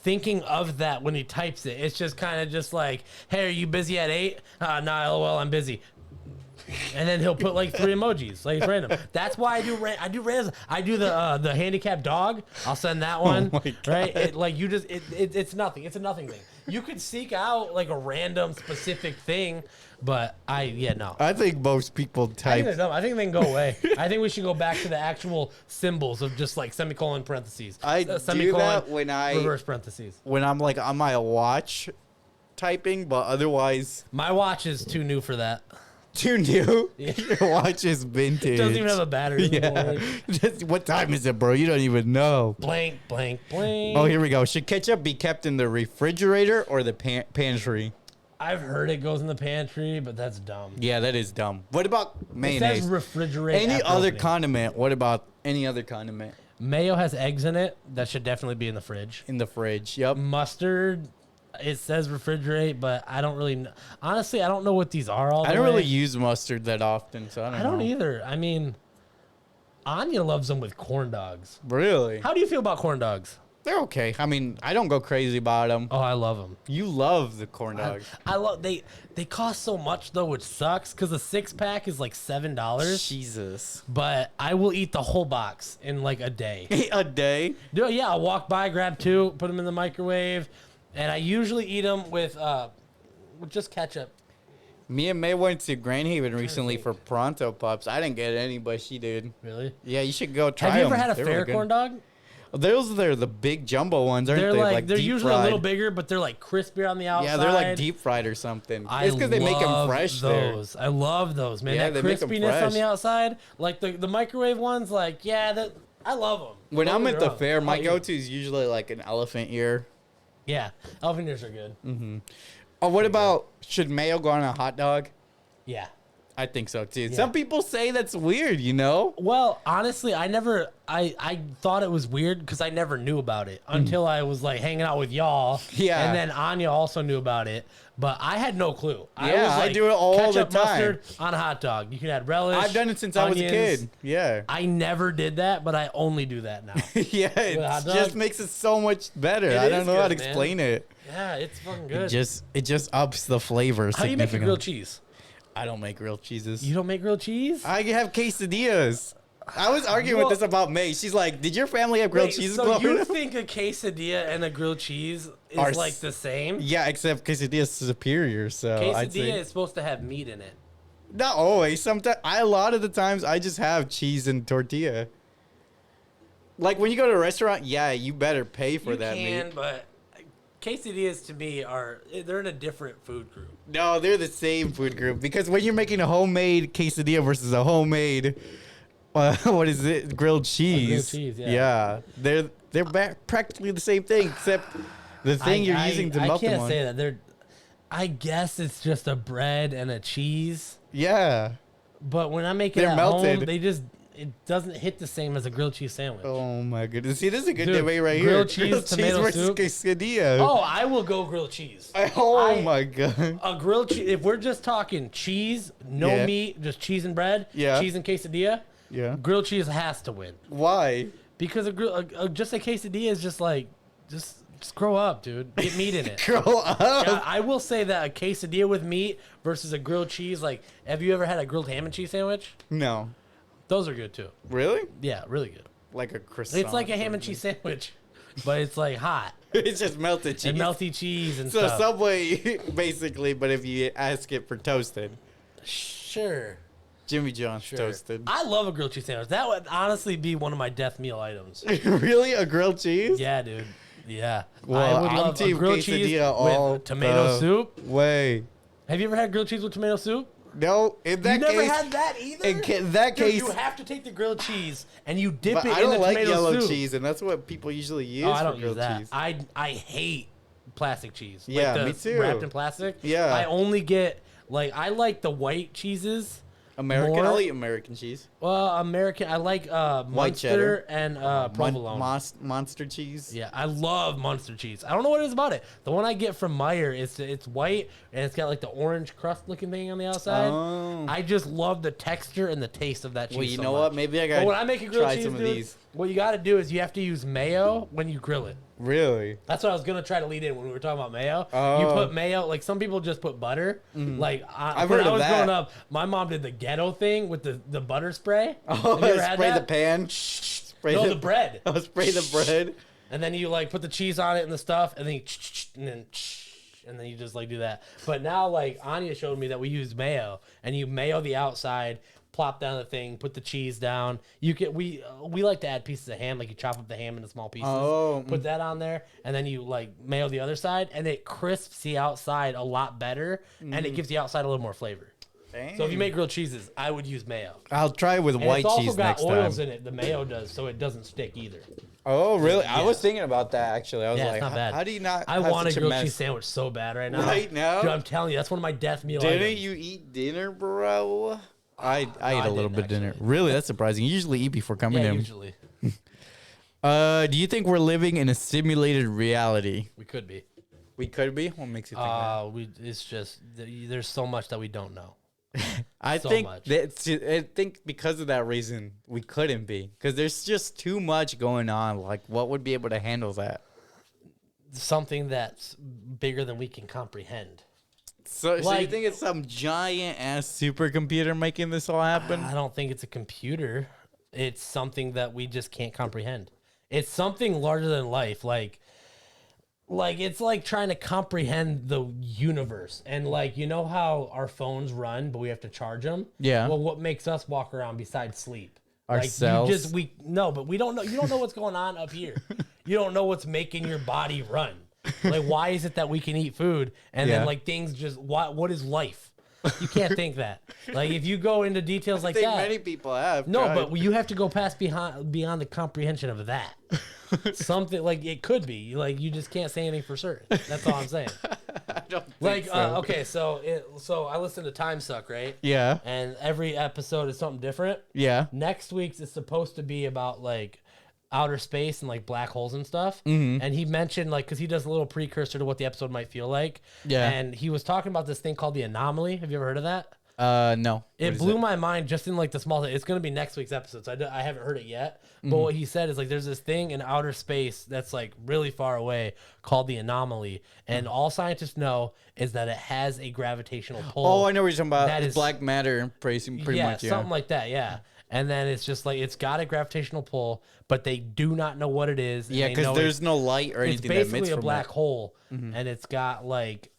thinking of that when he types it. It's just kind of just like, "Hey, are you busy at 8? Nah, lol, I'm busy." And then he'll put like 3 emojis, like it's random. That's why I do random. I do the handicapped dog. I'll send that one. my God. Right? It's nothing. It's a nothing thing. You could seek out like a random specific thing, but no. I think most people I think type. they're dumb. I think they can go away. I think we should go back to the actual symbols of just like semicolon parentheses. I do that when I- reverse parentheses. When I'm like on my watch typing, but otherwise My watch is too new for that. too new. Your watch is vintage. It doesn't even have a battery. Yeah. What time is it, bro? You don't even know. Blank, blank, blank. Oh, here we go. Should ketchup be kept in the refrigerator or the pantry? I've heard it goes in the pantry, but that's dumb. Yeah, that is dumb. What about It mayonnaise? says refrigerate. Any after other opening. condiment? What about any other condiment Mayo has eggs in it. That should definitely be in the fridge. in the fridge? Yep. Mustard, it says refrigerate, but I don't really know. Honestly, I don't know what these are all the I don't way. really use mustard that often, so I don't know. I don't either. I mean, Anya loves them with corn dogs. Really? How do you feel about corn dogs? They're okay. I mean, I don't go crazy about them. Oh, I love them. You love the corn dogs. I love they cost so much though, which sucks because a 6-pack is like $7. Jesus. But I will eat the whole box in like a day. A day? No, yeah, I'll walk by, grab 2, put them in the microwave, and I usually eat them with just ketchup. Me and May went to Grand Haven recently for Pronto Pups. I didn't get any, but she did. Really? Yeah, you should go try Have you ever them. had a They're fair really good. corn dog? Those are the big jumbo ones, aren't They're they? like they're deep usually fried. a little bigger, but they're like crispier on the outside. Yeah, they're like deep fried or something. I It's because they make them love fresh there. those. I love those, man. Yeah, that they make 'em crispiness on fresh. the outside, like the microwave ones, like I love them. When I'm at the fair, my go-to is usually like an elephant ear. Yeah, elephant ears are good. Oh, what about, should mayo go on a hot dog? Yeah. I think so too. Yeah. Some people say that's weird, you know? Well, honestly, I thought it was weird because I never knew about it until I was like hanging out with y'all. Yeah. And then Anya also knew about it, but I had no clue. Yeah, I do it all the ketchup, time. mustard on a hot dog. You can add relish. I've done it since I was a onions. kid. Yeah. I never did that, but I only do that now. Yeah, it hot dog? just makes it so much better. It I don't is know how to good, man. explain it. Yeah, it's fucking It good. just ups the flavor How do you make your significantly. grilled cheese? I don't make grilled cheeses. You don't make grilled cheese? I have quesadillas. I was arguing Well- with this about May. She's like, "Did your family have grilled Wait, cheeses so growing you up?" think a quesadilla and a grilled cheese is Are like the same? Yeah, except quesadillas superior. So I'd Quesadilla say is supposed to have meat in it. not always. Sometimes a lot of the times I just have cheese and tortilla. Like when you go to a restaurant, yeah, you better pay for You that can, meat. but quesadillas to me they're in a different food group. No, they're the same food group because when you're making a homemade quesadilla versus a homemade, what is it, grilled cheese? cheese, yeah. Yeah, they're practically the same thing except the thing you're using to melt them I can't on. say that. I guess it's just a bread and a cheese. Yeah. But when I make it They're at melted. home, it doesn't hit the same as a grilled cheese sandwich. Oh my goodness. See, this is a good Dude, debate right here. grilled cheese, tomato versus soup. quesadilla. Oh, I will go grilled cheese. Oh my god. A grilled cheese. If we're just talking cheese, no Yeah. meat, just cheese and bread, Yeah. cheese and quesadilla, Yeah. grilled cheese has to win Why? because just a quesadilla is just like just grow up, dude. Get meat in it. Grow up. Yeah, I will say that a quesadilla with meat versus a grilled cheese. Like, have you ever had a grilled ham and cheese sandwich? No. Those are good too. Really? Yeah, really good. Like a croissant. It's like a ham and cheese sandwich. but it's like hot It's just melted cheese. and melty cheese and So stuff. Subway, basically, but if you ask it for toasted. Sure. Jimmy John's toasted. I love a grilled cheese sandwich. That would honestly be one of my death meal items. Really? A grilled cheese? Yeah, dude. Yeah. Well, I would I'm love a team grilled cheese quesadilla all with tomato the soup. way. Have you ever had grilled cheese with tomato soup? No, in that You never case, had that either? in that Dude, case, you have to take the grilled cheese and you dip but it I in the don't like tomato yellow soup. cheese, and that's what people usually use Oh, I for don't use grilled that. cheese. I hate plastic cheese. Yeah, like the me too. Wrapped in plastic. Yeah. I only get I like the white cheeses. American, more. I'll eat American cheese. Well, American. I like Munster cheddar. and provolone. Monster cheese. Yeah, I love Munster cheese. I don't know what it is about it. The one I get from Meyer it's white and it's got like the orange crust looking thing on the outside. Oh. I just love the texture and the taste of that cheese. Well, you so know much. what? Maybe I But gotta when I make a grilled try cheese, some of dude, these. what you got to do is you have to use mayo when you grill it. Really? That's what I was gonna try to lead in when we were talking about mayo. Oh. You put mayo, like some people just put butter. Like I've when heard I of was that. growing up, my mom did the ghetto thing with the butter spray. Oh, Have you ever had spray the that? pan. Spray No, the bread. Oh, spray the bread. And then you like put the cheese on it and the stuff, and then and then you just like do that. But now like Anya showed me that we use mayo, and you mayo the outside, plop down the thing, put the cheese down. You can we like to add pieces of ham, like you chop up the ham into small pieces, Oh, put that on there, and then you like mayo the other side, and it crisps the outside a lot better, and it gives the outside a little more flavor. So if you make grilled cheeses, I would use mayo. I'll try it with And white it's also cheese got next oils time. in it. The mayo does, so it doesn't stick either. Oh, really? I Yeah. was thinking about that actually. I was Yeah, like, it's not bad. how do you not? I have want a such grilled mess? cheese sandwich so bad right now. Right now? Dude, I'm telling you, that's one of my death meal Didn't items. you eat dinner, bro? I eat I a little didn't, bit of dinner. Really, that's surprising. You usually eat before coming Yeah, in. usually. Do you think we're living in a simulated reality? We could be. We could be. What makes you think that? It's just, there's so much that we don't know. I so think much. I think because of that reason we couldn't be, because there's just too much going on. Like, what would be able to handle that? Something that's bigger than we can comprehend. So you Like- think it's some giant ass supercomputer making this all happen? I don't think it's a computer. It's something that we just can't comprehend. It's something larger than life. Like it's like trying to comprehend the universe. And like, you know how our phones run, but we have to charge them? Yeah. Well, what makes us walk around besides sleep? Ourselves? Like but we don't know. You don't know what's going on up here. You don't know what's making your body run. Like, why is it that we can eat food and Yeah. then like things just, what is life? You can't think that. Like, if you go into details I like think that. many people have. No, tried. but you have to go past beyond the comprehension of that. Something like it could be like you just can't say anything for certain. That's all I'm saying. I don't think Like so. okay, so I listen to Time Suck, right? Yeah. And every episode is something different. Yeah. Next week's is supposed to be about like outer space and like black holes and stuff. Mm-hmm. And he mentioned like because he does a little precursor to what the episode might feel like. Yeah. And he was talking about this thing called the anomaly. Have you ever heard of that? No. It What is blew my mind just in like the small thing. It's going to be next week's episode, so I haven't heard it yet. But what he said is like there's this thing in outer space that's like really far away called the anomaly, and all scientists know is that it has a gravitational pull. Oh, I know what you're talking about. That It's is- black matter, pretty much. Yeah. something like that. Yeah. And then it's just like it's got a gravitational pull, but they do not know what it is. and Yeah, they because know there's no light or it's anything that emits basically a from black it. hole, and it's got like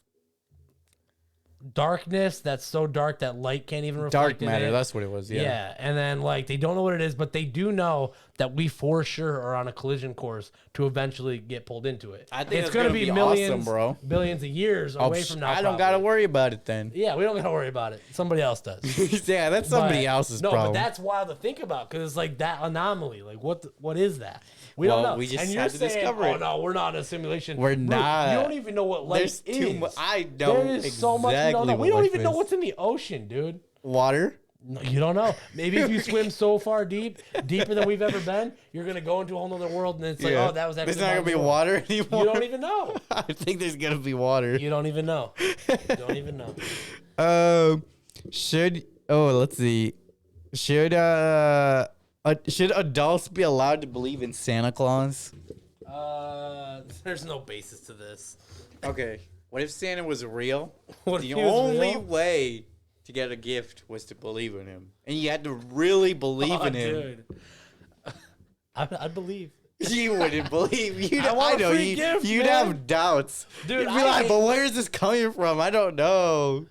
darkness that's so dark that light can't even reflect Dark in matter. it. That's what it was. Yeah. Yeah, and then like they don't know what it is, but they do know that we for sure are on a collision course to eventually get pulled into it. I think it's that's gonna gonna be be millions, awesome, bro. billions of years Oh, away from now. I don't gotta probably. worry about it then. Yeah, we don't gotta worry about it. Somebody else does. Yeah, that's somebody But- else's no, problem. but that's wild to think about because it's like that anomaly. Like what is that? We Well, don't know. we just and you're had to saying, discover oh it. no, we're not in a simulation. We're Bro, not. You don't even know what life There's is. too much. I know There is so much we don't know. exactly We what don't life even know is. what's in the ocean, dude. Water. No, you don't know. Maybe if you swim so far deep, deeper than we've ever been, you're gonna go into a whole nother world, and it's like, oh, that was actually. There's not gonna be bottom of water the anymore. world. You don't even know. I think there's gonna be water. You don't even know. You don't even know. Let's see. Should adults be allowed to believe in Santa Claus? There's no basis to this. Okay. What if Santa was real? What if The he was only real? way to get a gift was to believe in him, and you had to really believe Oh, in him. dude. I'd believe. You wouldn't believe. I want a free gift, you'd man. have doubts. Dude, You'd be I like, hate- but where is this coming from? I don't know.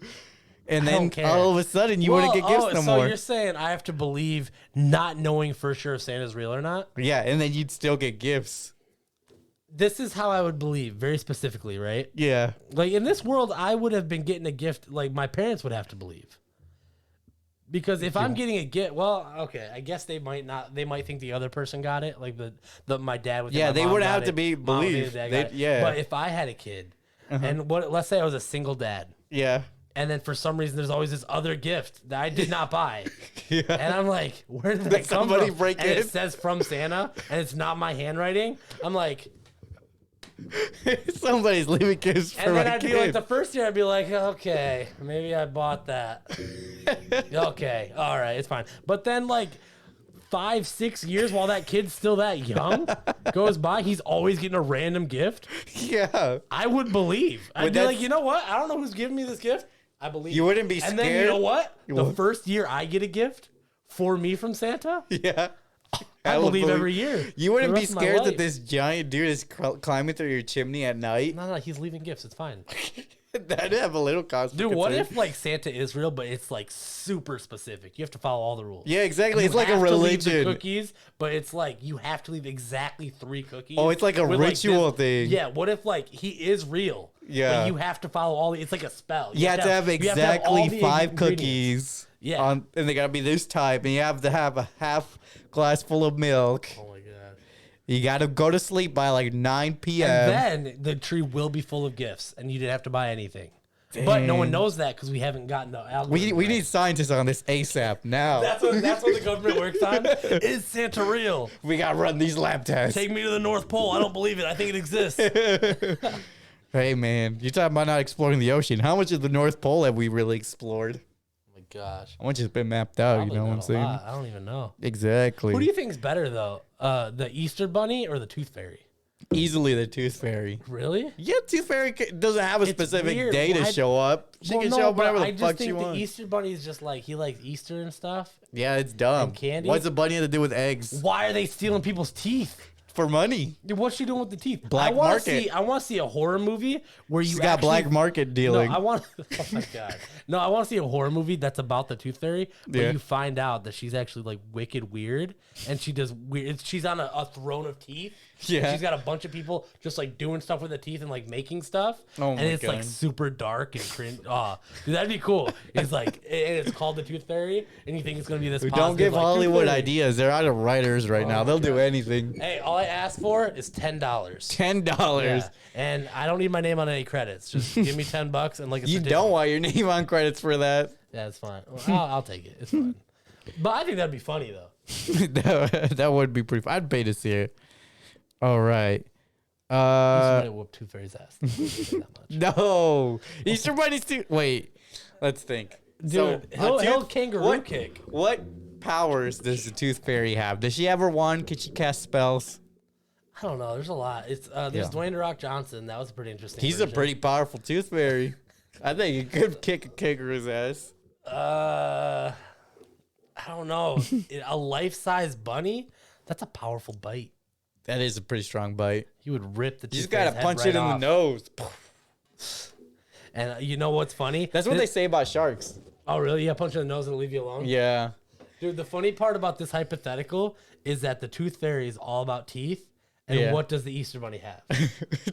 And I then don't care. all of a sudden, you wouldn't get gifts no so more. you're saying I have to believe not knowing for sure if Santa's real or not? Yeah, and then you'd still get gifts. This is how I would believe, very specifically, right? Yeah. Like in this world, I would have been getting a gift like my parents would have to believe. Because if I'm getting a gift, well, okay, I guess they might not. They might think the other person got it, like the my dad would. Think Yeah, my they mom would got have to it, be mom would think believe. the dad They- got it. yeah. But if I had a kid, and let's say I was a single dad, Yeah. and then for some reason there's always this other gift that I did not buy, Yeah. and I'm like, where did that come somebody from? break and in? it says from Santa, and it's not my handwriting. I'm like, Somebody's leaving gifts for and then my I'd kid. be like, the first year I'd be like, okay, maybe I bought that. Okay, all right, it's fine. But then like 5-6 years while that kid's still that young goes by, he's always getting a random gift. Yeah. I would believe. I'd But be like, that's- you know what? I don't know who's giving me this gift. I believe You wouldn't be And then you scared? know what? The What? first year I get a gift for me from Santa, Yeah. I would believe every year. You for wouldn't the be rest of my scared that life. this giant dude is climbing through your chimney at night? No, he's leaving gifts. It's fine. That'd have a little cost. Dude, what if like Santa is real, but it's like super specific? You have to follow all the rules. Yeah, exactly. You It's like a have to leave the religion. cookies, but it's like you have to leave exactly 3 cookies. Oh, it's like a with, ritual thing. Yeah. What if like he is real? Yeah. But you have to follow all the. It's like a spell. You have to have you exactly all the 5 ingredients. cookies. Yeah. And they gotta be this type, and you have to have a half glass full of milk. Oh my god. You gotta go to sleep by like 9 p.m. And then the tree will be full of gifts, and you didn't have to buy anything. But no one Dang. knows that because we haven't gotten the algorithm. we right. need scientists on this ASAP now. That's what the government works on. Is Santa real? We gotta run these lab tests. Take me to the North Pole. I don't believe it. I think it exists. Hey man, you're talking about not exploring the ocean. How much of the North Pole have we really explored? Oh my gosh. How much has been mapped out? Probably You know what not I'm a saying? lot. I don't even know. Exactly. Who do you think is better though? The Easter Bunny or the Tooth Fairy? Easily the Tooth Fairy. Really? Yeah, Tooth Fairy doesn't have a It's specific weird. day to Why- show up. She Well, can no, show up but whenever I the just fuck she think the wants. Easter Bunny is just like he likes Easter and stuff. Yeah, it's dumb. And candy? What's a bunny have to do with eggs? Why are they stealing people's teeth? For money. Dude, what's she doing with the teeth? Black I wanna market. I want to see a horror movie where you She's got actually- black market No, dealing. I want. Oh my god! No, I want to see a horror movie that's about the Tooth Fairy, where Yeah. you find out that she's actually like wicked weird, and she does weird. She's on a throne of teeth. Yeah. And she's got a bunch of people just like doing stuff with the teeth and like making stuff. Oh and my it's like God. super dark and cringe. Oh, dude, that'd be cool. It's like and it's called the Tooth Fairy, and you think it's gonna be this. We positive, don't give like, Tooth Hollywood Fairy. ideas. They're out of writers right now. They'll do anything. Hey, all I ask for is $10. $10. Yeah. And I don't need my name on any credits. Just give me $10 and like a You certificate. don't want your name on credits for that. Yeah, it's fine. Well, I'll take it. It's fine. But I think that'd be funny though. that would be pretty. I'd pay to see it. All right. Somebody whoop Tooth Fairy's ass. That much. No. Easter Bunny's too. Wait. Let's think. Dude, So, he'll kangaroo what, kick. What powers does the Tooth Fairy have? Does she have her wand? Can she cast spells? I don't know. There's a lot. It's there's Yeah. Dwayne The Rock Johnson. That was a pretty interesting. He's a version. pretty powerful Tooth Fairy. I think he could kick a kangaroo's ass. I don't know. A life-size bunny. That's a powerful bite. That is a pretty strong bite. You would rip the. You just Tooth Fairy's gotta head punch right it in off. the nose. And you know what's funny? That's what they say about sharks. Oh really? Yeah, punch in the nose and leave you alone. Yeah. Dude, the funny part about this hypothetical is that the Tooth Fairy is all about teeth. And Yeah. what does the Easter Bunny have?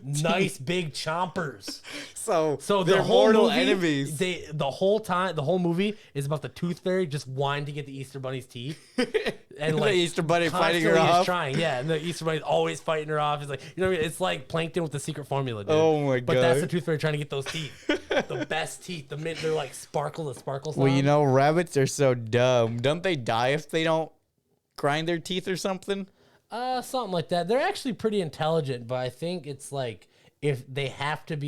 Nice big chompers. So The they're whole mortal movie, enemies. the whole movie is about the Tooth Fairy just wanting to get the Easter Bunny's teeth, and The Easter Bunny fighting her constantly is off. Trying, yeah, and the Easter Bunny's always fighting her off. It's like it's like Plankton with the secret formula, dude. Oh my But that's the God. Tooth Fairy trying to get those teeth, the best teeth. They're like sparkle sound. Well, you know, rabbits are so dumb. Don't they die if they don't grind their teeth or something? Something like that. They're actually pretty intelligent, but I think it's like if they have to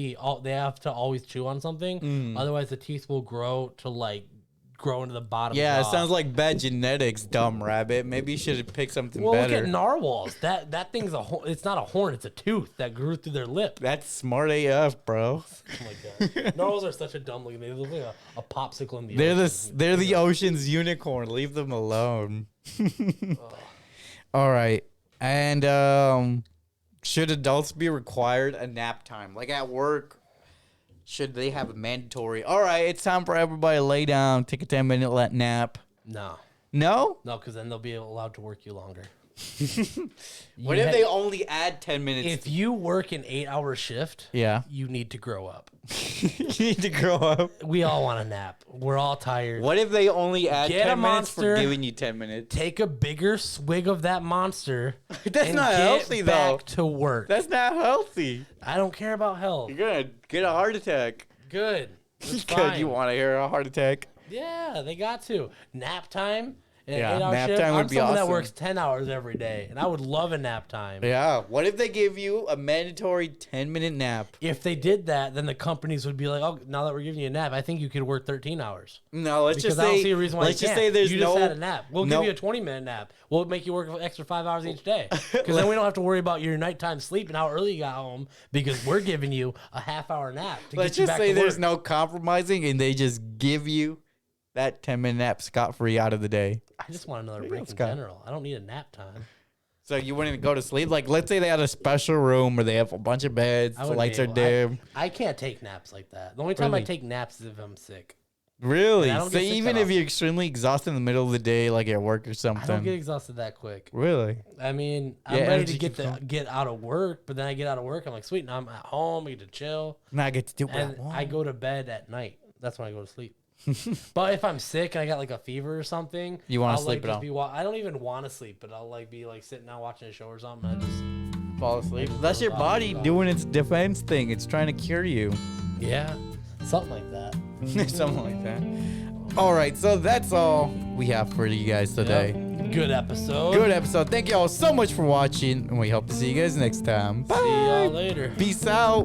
always chew on something, otherwise the teeth will grow into the bottom. Yeah, it jaw. sounds like bad genetics, dumb rabbit. Maybe you should pick something Well, better. look at narwhals. That thing's it's not a horn, it's a tooth that grew through their lip. That's smart AF, bro. Oh my god, narwhals are such a dumb looking. They look like a popsicle in the. They're ocean. the ocean's unicorn. Leave them alone. All right. And should adults be required a nap time? Like at work, should they have a mandatory? All right, it's time for everybody to lay down, take a 10-minute nap. No, No? because then they'll be allowed to work you longer. What if they only add 10 minutes? If you work an 8-hour shift, Yeah. you need to grow up. You need to grow up. We all want a nap. We're all tired. What if they only add Get 10 a minutes for Monster. giving you 10 minutes? Take a bigger swig of that Monster. That's and not get healthy, back though. to work. That's not healthy. I don't care about health. You're going to get a heart attack. Good. It's Good. fine. You want to hear a heart attack? Yeah, they got to. Nap time. An Yeah, 8-hour nap shift. time would I'm be someone that awesome. works 10 hours every day, and I would love a nap time. Yeah. What if they give you a mandatory 10-minute nap? If they did that, then the companies would be like, "Oh, now that we're giving you a nap, I think you could work 13 hours." No, let's Because just I don't say. see a reason why let's you just can't. say there's you no. just had a nap. We'll no- give you a 20-minute nap. We'll make you work an extra 5 hours each day. Because then we don't have to worry about your nighttime sleep and how early you got home because we're giving you a half-hour nap to Let's get you just back say to there's work. no compromising, and they just give you that 10-minute nap scot-free out of the day. I just want another you break go, in Scott. general. I don't need a nap time. So you wouldn't go to sleep? Like, let's say they had a special room where they have a bunch of beds, I the wouldn't lights be are able- dim. I can't take naps like that. The only time I Really? take naps is if I'm sick. Really? I don't So get sick even that if often. you're extremely exhausted in the middle of the day, like at work or I don't something. get exhausted that quick. Really? I mean, I'm Yeah, ready energy to keeps going. get out of work, but then I get out of work, I'm like, sweet, now I'm at home, I get to chill, Now I get to do what and I want. I go to bed at night. That's when I go to sleep. But if I'm sick and I got like a fever or something, You wanna I'll, sleep like, it just off. be I don't even want to sleep, but I'll like be like sitting down watching a show or something. And I just fall asleep. That's your body Body. doing its defense thing. It's trying to cure you. yeah, something like that. Something like that. All right, so that's all we have for you guys today. Yep. Good episode. Good episode. Thank you all so much for watching, and we hope to see you guys next time. Bye. See y'all later. Peace out.